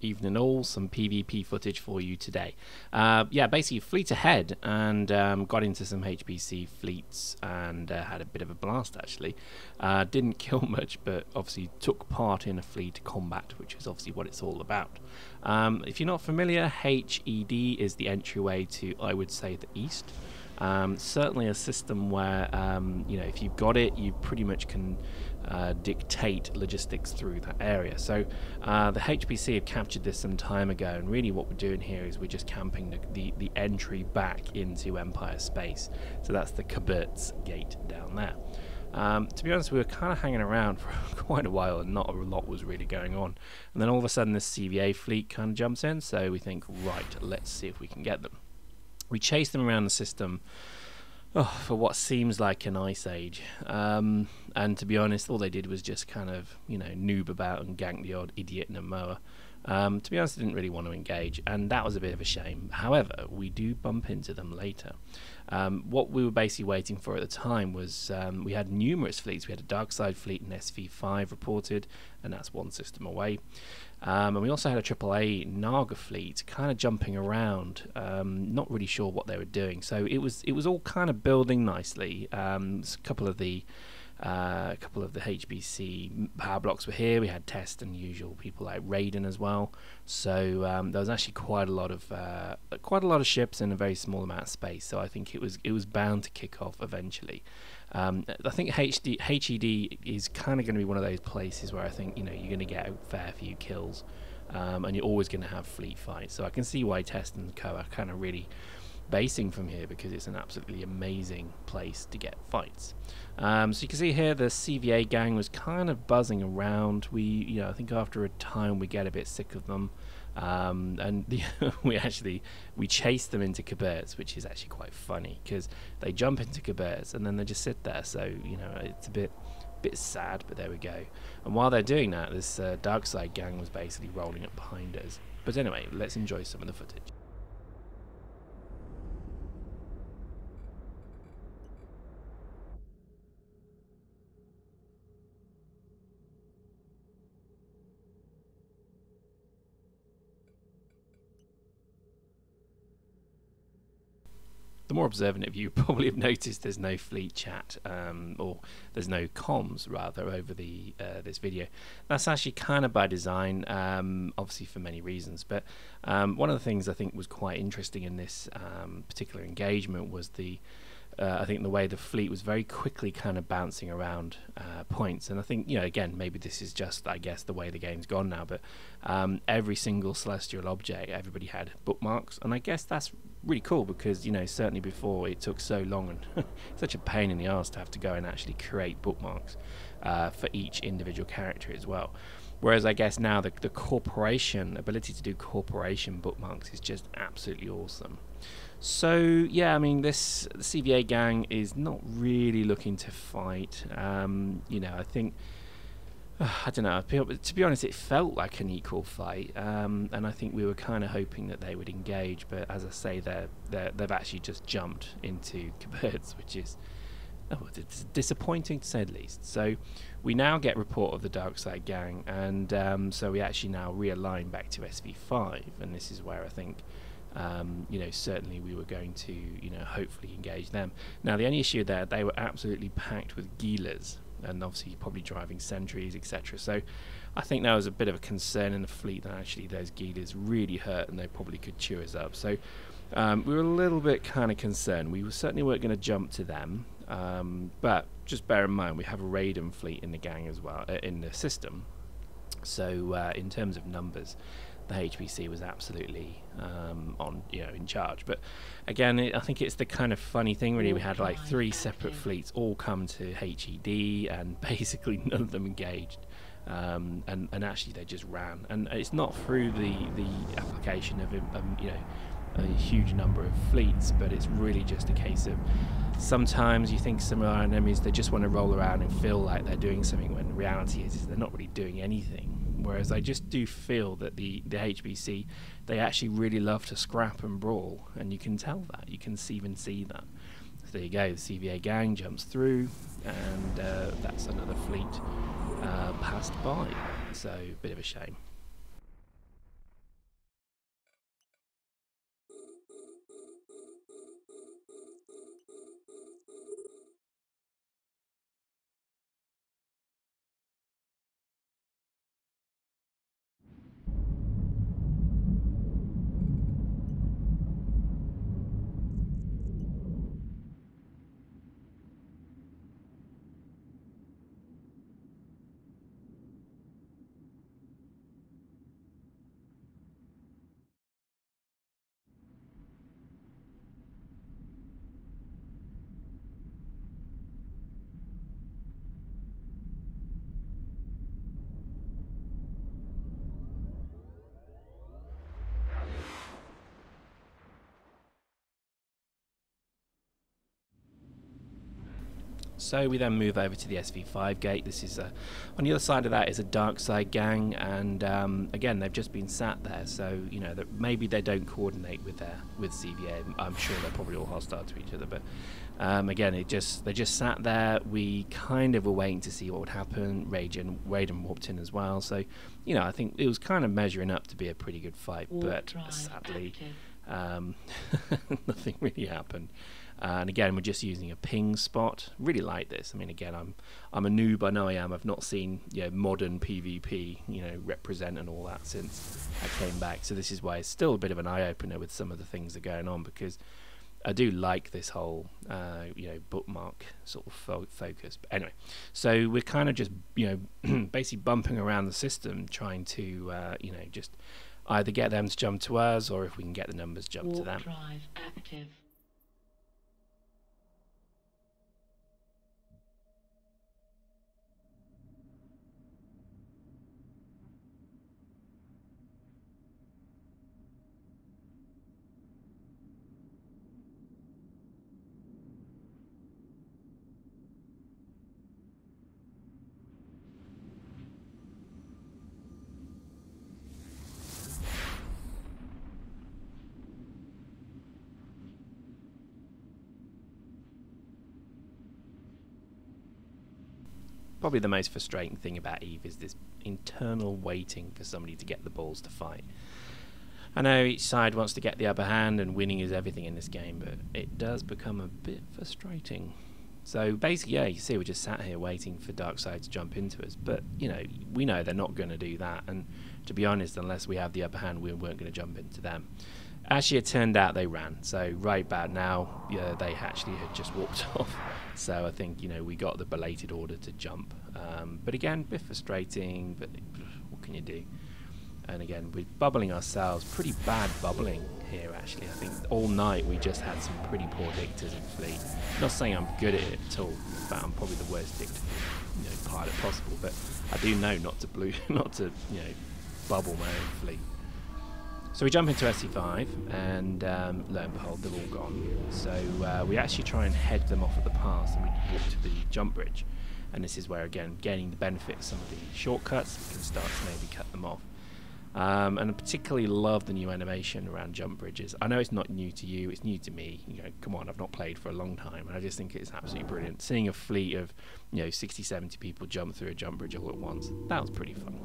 Evening all, some PvP footage for you today. Yeah, basically fleet ahead and got into some HBC fleets and had a bit of a blast actually. Didn't kill much, but obviously took part in a fleet combat, which is obviously what it's all about. If you're not familiar, HED is the entryway to, I would say, the east. Certainly a system where, you know, if you've got it, you pretty much can dictate logistics through that area. So the HBC have captured this some time ago, and really what we're doing here is we're just camping the entry back into Empire space. So that's the Capsuleers gate down there. To be honest, we were kind of hanging around for quite a while and not a lot was really going on. And then all of a sudden this CVA fleet kind of jumps in, so we think, right, let's see if we can get them. We chased them around the system for what seems like an ice age, and to be honest, all they did was just kind of, you know, noob about and gank the odd idiot in a mower. To be honest, I didn't really want to engage, and that was a bit of a shame. However, we do bump into them later. What we were basically waiting for at the time was we had numerous fleets. We had a Darkside fleet and SV5 reported, and that's one system away. And we also had a AAA Naga fleet kind of jumping around, not really sure what they were doing. So it was all kind of building nicely. A couple of the HBC power blocks were here. We had Test and usual people like Raiden as well. So there was actually quite a lot of ships in a very small amount of space. So I think it was bound to kick off eventually. I think HED is kind of going to be one of those places where I think, you know, you're going to get a fair few kills, and you're always going to have fleet fights. So I can see why Test and Co are kind of really basing from here, because it's an absolutely amazing place to get fights. So you can see here the CVA gang was kind of buzzing around. You know, I think after a time we get a bit sick of them, and we chase them into Capsuleers, which is actually quite funny because they jump into Capsuleers and then they just sit there. So, you know, it's a bit sad, but there we go. And while they're doing that, this Darkside gang was basically rolling up behind us. But anyway, let's enjoy some of the footage. The more observant of you probably have noticed there's no fleet chat, or there's no comms rather over the this video. That's actually kind of by design, obviously for many reasons. But one of the things I think was quite interesting in this particular engagement was I think the way the fleet was very quickly kind of bouncing around points. And I think, you know, again, maybe this is just, I guess, the way the game's gone now, but every single celestial object, everybody had bookmarks, and I guess that's really cool because, you know, certainly before it took so long and such a pain in the arse to have to go and actually create bookmarks for each individual character as well. Whereas I guess now the corporation ability to do corporation bookmarks is just absolutely awesome. So yeah, I mean, this CVA gang is not really looking to fight. You know, I think I don't know. To be honest, it felt like an equal fight, and I think we were kind of hoping that they would engage. But as I say, they've actually just jumped into Capsuleers, which is it's disappointing to say the least. So we now get report of the Darkside gang, and so we actually now realign back to SV5, and this is where I think, you know, certainly we were going to, you know, hopefully engage them. Now the only issue there, they were absolutely packed with Gallente, and obviously probably driving sentries, etc. So I think that was a bit of a concern in the fleet that actually those Gallente really hurt and they probably could chew us up. So we were a little bit kind of concerned. We certainly weren't going to jump to them, but just bear in mind we have a Raiden fleet in the gang as well, in the system. So in terms of numbers, the HBC was absolutely in charge. But again, I think it's the kind of funny thing really. We had like 3 separate fleets all come to HED, and basically none of them engaged, and actually they just ran. And it's not through the application of you know, a huge number of fleets, but it's really just a case of sometimes you think some of our enemies, they just want to roll around and feel like they're doing something, when the reality is they're not really doing anything. Whereas I just do feel that the HBC, they actually really love to scrap and brawl, and you can tell that. You can even see that. So there you go, the CVA gang jumps through, and that's another fleet passed by. So, bit of a shame. So we then move over to the SV5 gate. This is on the other side of that is a dark side gang, and again they've just been sat there, so you know that maybe they don't coordinate with CVA. I'm sure they're probably all hostile to each other, but again they just sat there. We kind of were waiting to see what would happen. Raiden warped in as well, so you know I think it was kind of measuring up to be a pretty good fight, but sadly nothing really happened. And again, we're just using a ping spot. Really like this. I mean, again, I'm a noob. I know I am. I've not seen modern PvP, represent and all that since I came back. So this is why it's still a bit of an eye opener with some of the things that are going on, because I do like this whole bookmark sort of focus. But anyway, so we're kind of just basically bumping around the system, trying to just either get them to jump to us, or if we can get the numbers jump to them. Drive active. Probably the most frustrating thing about EVE is this internal waiting for somebody to get the balls to fight. I know each side wants to get the upper hand and winning is everything in this game, but it does become a bit frustrating. So basically, yeah, you see we're just sat here waiting for Darkside to jump into us, but we know they're not going to do that, and to be honest, unless we have the upper hand, we weren't going to jump into them. Actually, it turned out they ran, so right about now, they actually had just walked off. So I think we got the belated order to jump, but again, a bit frustrating. But what can you do? And again, we're bubbling ourselves, pretty bad bubbling here. Actually, I think all night we just had some pretty poor dictators in fleet. Not saying I'm good at it at all. In fact, I'm probably the worst dictator pilot possible. But I do know not to bubble my own fleet. So we jump into SC5, and lo and behold, they're all gone. So we actually try and head them off at the pass, and we walk to the jump bridge. And this is where, again, gaining the benefit of some of the shortcuts, we can start to maybe cut them off. And I particularly love the new animation around jump bridges. I know it's not new to you, it's new to me. Come on, I've not played for a long time, and I just think it's absolutely brilliant. Seeing a fleet of 60, 70 people jump through a jump bridge all at once, that was pretty fun.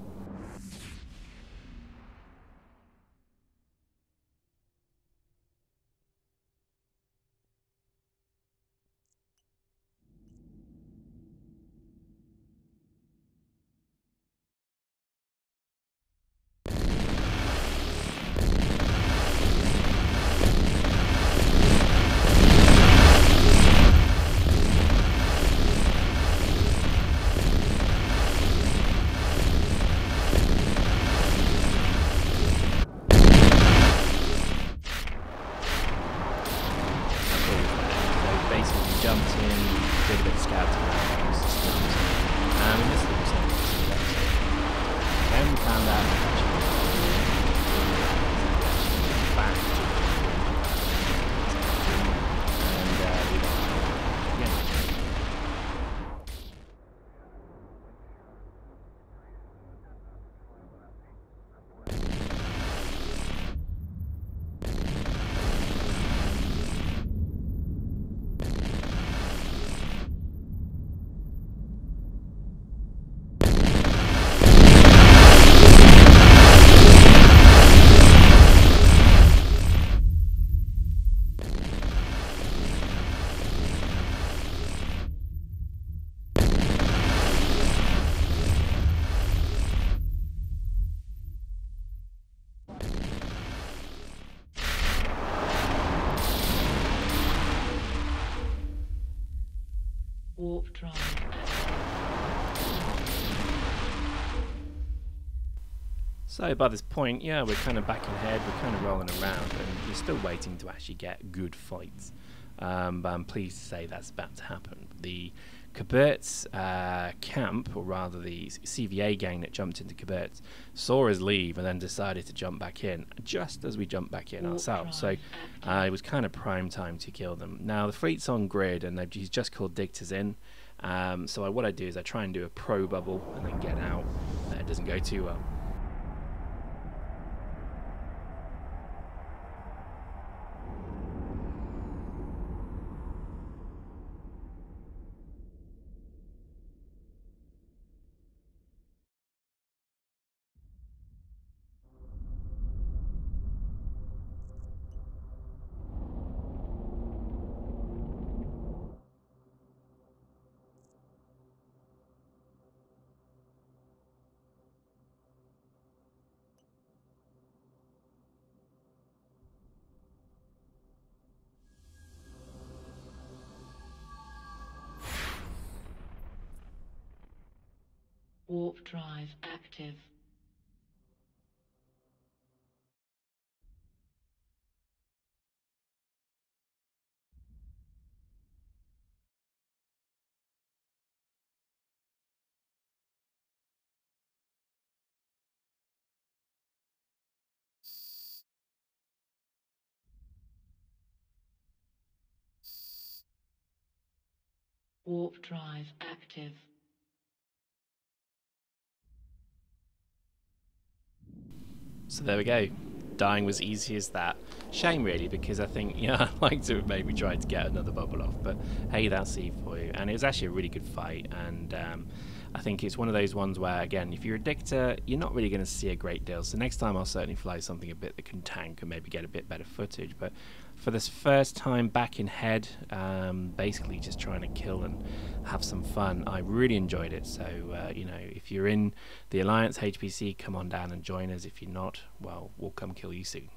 Warp drive. So by this point, yeah, we're kind of back ahead, we're kind of rolling around, and we're still waiting to actually get good fights. But I'm pleased to say that's about to happen. The Cabert's camp, or rather the CVA gang that jumped into Cabert's, saw us leave and then decided to jump back in, just as we jumped back in ourselves. So it was kind of prime time to kill them. Now the fleet's on grid, and he's just called Dictators in. So what I do is I try and do a pro bubble and then get out. It doesn't go too well. Warp drive active. Warp drive active. So there we go. Dying was easy as that. Shame really, because I think, yeah, I'd like to have maybe tried to get another bubble off, but hey, that's Eve for you. And it was actually a really good fight, and I think it's one of those ones where, again, if you're a dictator, you're not really going to see a great deal. So next time I'll certainly fly something a bit that can tank and maybe get a bit better footage. But for this first time back in HED, basically just trying to kill and have some fun, I really enjoyed it. So, you know, if you're in the Alliance HBC, come on down and join us. If you're not, well, we'll come kill you soon.